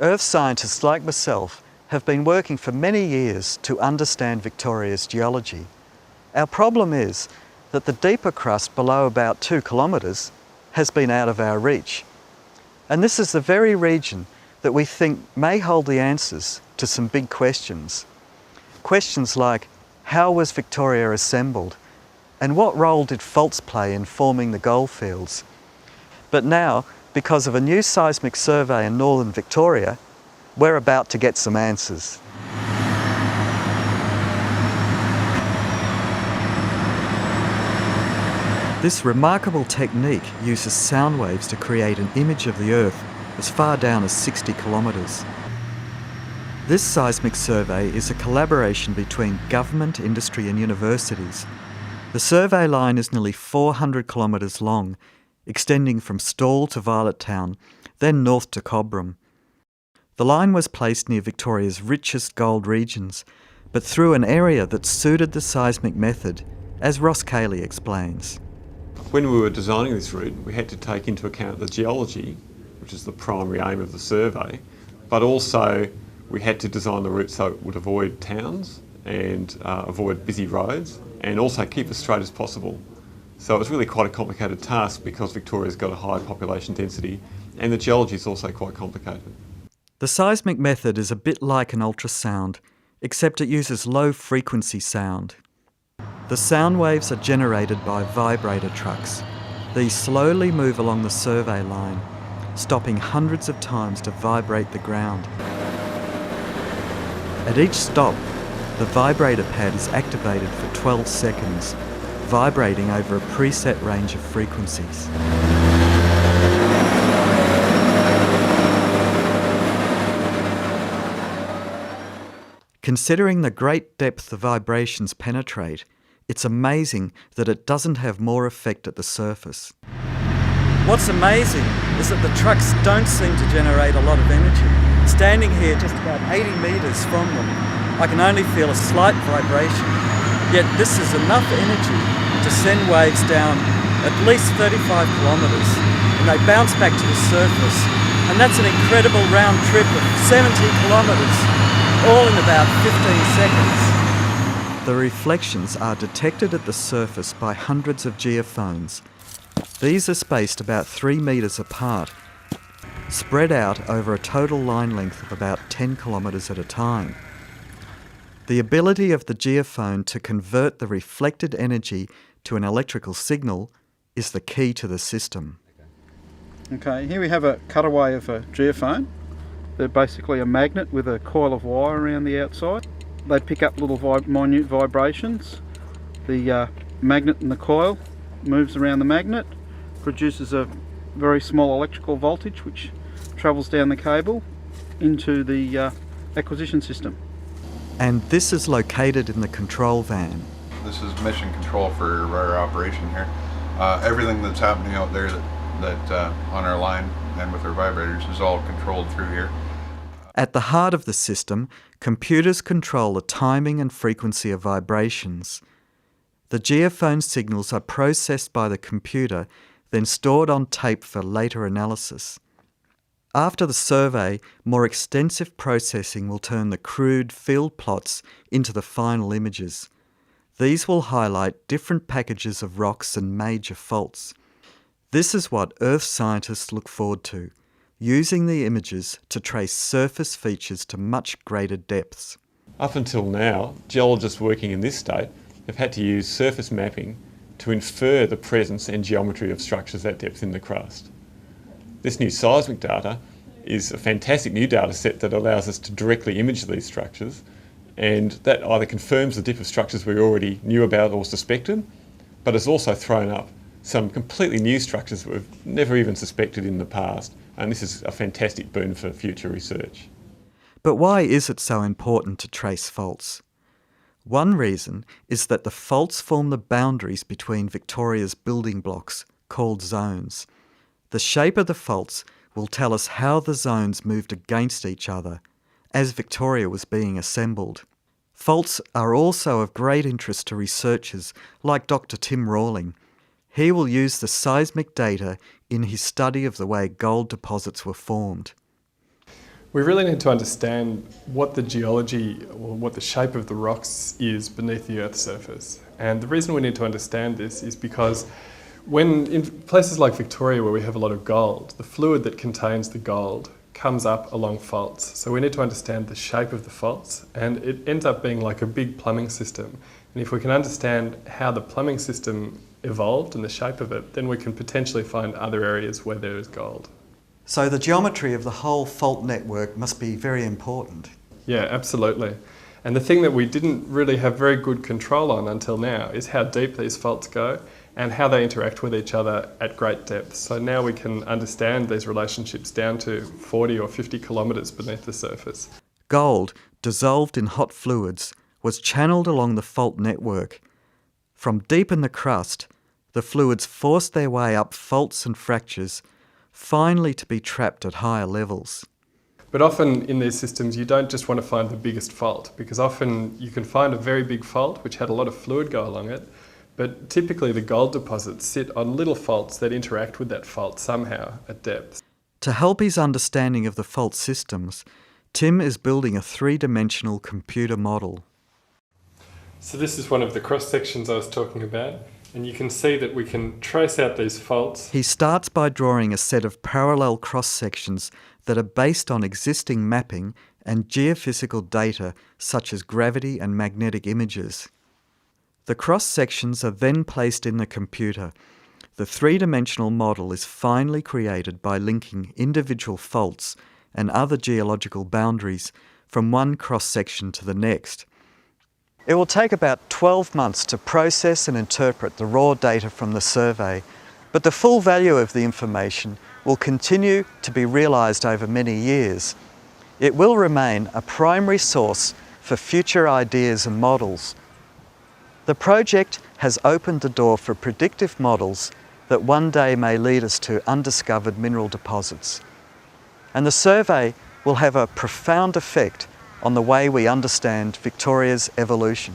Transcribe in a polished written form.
Earth scientists like myself have been working for many years to understand Victoria's geology. Our problem is that the deeper crust below about 2 kilometres has been out of our reach. And this is the very region that we think may hold the answers to some big questions. Questions like, how was Victoria assembled? And what role did faults play in forming the goldfields? But now, because of a new seismic survey in northern Victoria, we're about to get some answers. This remarkable technique uses sound waves to create an image of the Earth as far down as 60 kilometres. This seismic survey is a collaboration between government, industry and universities. The survey line is nearly 400 kilometres long, extending from Stawell to Violet Town, then north to Cobram. The line was placed near Victoria's richest gold regions, but through an area that suited the seismic method, as Ross Cayley explains. When we were designing this route, we had to take into account the geology, which is the primary aim of the survey, but also we had to design the route so it would avoid towns and avoid busy roads and also keep as straight as possible. So it was really quite a complicated task because Victoria's got a high population density and the geology is also quite complicated. The seismic method is a bit like an ultrasound, except it uses low frequency sound. The sound waves are generated by vibrator trucks. These slowly move along the survey line, stopping hundreds of times to vibrate the ground. At each stop, the vibrator pad is activated for 12 seconds, vibrating over a preset range of frequencies. Considering the great depth the vibrations penetrate, it's amazing that it doesn't have more effect at the surface. What's amazing is that the trucks don't seem to generate a lot of energy. Standing here just about 80 metres from them, I can only feel a slight vibration. Yet this is enough energy to send waves down at least 35 kilometres, and they bounce back to the surface. And that's an incredible round trip of 70 kilometres, all in about 15 seconds. The reflections are detected at the surface by hundreds of geophones. These are spaced about 3 metres apart, spread out over a total line length of about 10 kilometres at a time. The ability of the geophone to convert the reflected energy to an electrical signal is the key to the system. Okay, here we have a cutaway of a geophone. They're basically a magnet with a coil of wire around the outside. They pick up little minute vibrations. The magnet in the coil moves around the magnet, produces a very small electrical voltage which travels down the cable into the acquisition system. And this is located in the control van. This is mission control for our operation here. Everything that's happening out there that on our line and with our vibrators is all controlled through here. At the heart of the system, computers control the timing and frequency of vibrations. The geophone signals are processed by the computer, then stored on tape for later analysis. After the survey, more extensive processing will turn the crude field plots into the final images. These will highlight different packages of rocks and major faults. This is what Earth scientists look forward to, using the images to trace surface features to much greater depths. Up until now, geologists working in this state have had to use surface mapping to infer the presence and geometry of structures at depth in the crust. This new seismic data is a fantastic new data set that allows us to directly image these structures, and that either confirms the dip of structures we already knew about or suspected, but has also thrown up some completely new structures that we've never even suspected in the past, and this is a fantastic boon for future research. But why is it so important to trace faults? One reason is that the faults form the boundaries between Victoria's building blocks, called zones. The shape of the faults will tell us how the zones moved against each other as Victoria was being assembled. Faults are also of great interest to researchers like Dr. Tim Rawling. He will use the seismic data in his study of the way gold deposits were formed. We really need to understand what the geology or what the shape of the rocks is beneath the Earth's surface. And the reason we need to understand this is because when in places like Victoria where we have a lot of gold, the fluid that contains the gold comes up along faults. So we need to understand the shape of the faults, and it ends up being like a big plumbing system. And if we can understand how the plumbing system evolved and the shape of it, then we can potentially find other areas where there is gold. So the geometry of the whole fault network must be very important. Yeah, absolutely. And the thing that we didn't really have very good control on until now is how deep these faults go and how they interact with each other at great depths. So now we can understand these relationships down to 40 or 50 kilometres beneath the surface. Gold, dissolved in hot fluids, was channelled along the fault network. From deep in the crust, the fluids forced their way up faults and fractures, finally to be trapped at higher levels. But often in these systems you don't just want to find the biggest fault, because often you can find a very big fault which had a lot of fluid go along it, but typically the gold deposits sit on little faults that interact with that fault somehow at depth. To help his understanding of the fault systems, Tim is building a three-dimensional computer model. So this is one of the cross sections I was talking about, and you can see that we can trace out these faults. He starts by drawing a set of parallel cross-sections that are based on existing mapping and geophysical data such as gravity and magnetic images. The cross-sections are then placed in the computer. The three-dimensional model is finally created by linking individual faults and other geological boundaries from one cross-section to the next. It will take about 12 months to process and interpret the raw data from the survey, but the full value of the information will continue to be realised over many years. It will remain a primary source for future ideas and models. The project has opened the door for predictive models that one day may lead us to undiscovered mineral deposits. And the survey will have a profound effect on the way we understand Victoria's evolution.